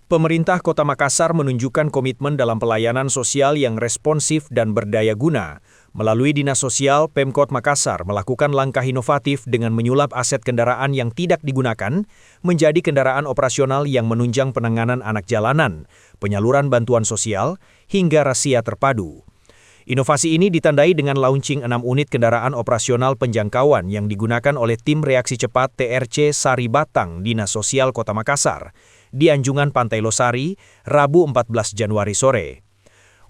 Pemerintah Kota Makassar menunjukkan komitmen dalam pelayanan sosial yang responsif dan berdaya guna. Melalui Dinas Sosial, Pemkot Makassar melakukan langkah inovatif dengan menyulap aset kendaraan yang tidak digunakan menjadi kendaraan operasional yang menunjang penanganan anak jalanan, penyaluran bantuan sosial, hingga razia terpadu. Inovasi ini ditandai dengan launching 6 unit kendaraan operasional penjangkauan yang digunakan oleh Tim Reaksi Cepat TRC Sari Batang Dinas Sosial Kota Makassar di Anjungan Pantai Losari, Rabu 14 Januari sore.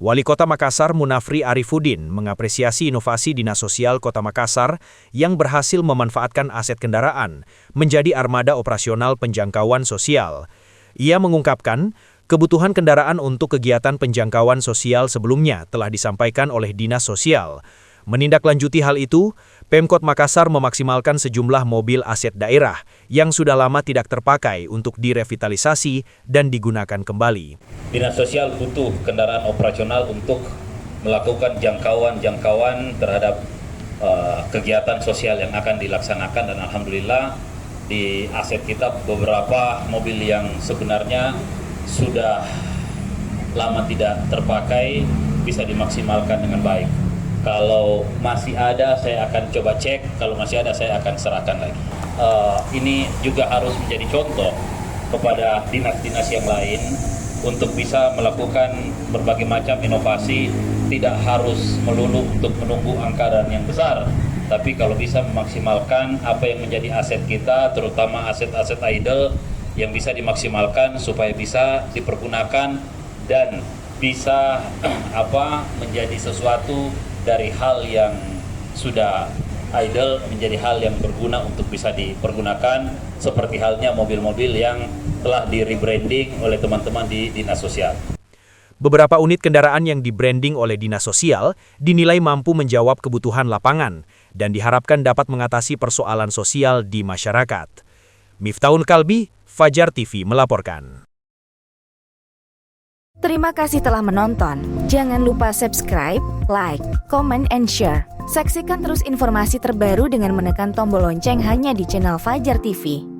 Wali Kota Makassar Munafri Arifuddin mengapresiasi inovasi Dinas Sosial Kota Makassar yang berhasil memanfaatkan aset kendaraan menjadi armada operasional penjangkauan sosial. Ia mengungkapkan, kebutuhan kendaraan untuk kegiatan penjangkauan sosial sebelumnya telah disampaikan oleh Dinas Sosial. Menindaklanjuti hal itu, Pemkot Makassar memaksimalkan sejumlah mobil aset daerah yang sudah lama tidak terpakai untuk direvitalisasi dan digunakan kembali. Dinas Sosial butuh kendaraan operasional untuk melakukan jangkauan terhadap kegiatan sosial yang akan dilaksanakan, dan alhamdulillah di aset kita beberapa mobil yang sebenarnya sudah lama tidak terpakai bisa dimaksimalkan dengan baik. Kalau masih ada, saya akan coba cek. Kalau masih ada, saya akan serahkan lagi. Ini juga harus menjadi contoh kepada dinas-dinas yang lain untuk bisa melakukan berbagai macam inovasi. Tidak harus melulu untuk menunggu anggaran yang besar, tapi kalau bisa memaksimalkan apa yang menjadi aset kita, terutama aset-aset idle yang bisa dimaksimalkan supaya bisa dipergunakan dan bisa menjadi sesuatu dari hal yang sudah idle menjadi hal yang berguna untuk bisa dipergunakan, seperti halnya mobil-mobil yang telah di-rebranding oleh teman-teman di Dinas Sosial. Beberapa unit kendaraan yang di-branding oleh Dinas Sosial dinilai mampu menjawab kebutuhan lapangan dan diharapkan dapat mengatasi persoalan sosial di masyarakat. Miftahul Kalbi, Fajar TV melaporkan. Terima kasih telah menonton. Jangan lupa subscribe, like, comment, and share. Saksikan terus informasi terbaru dengan menekan tombol lonceng hanya di channel Fajar TV.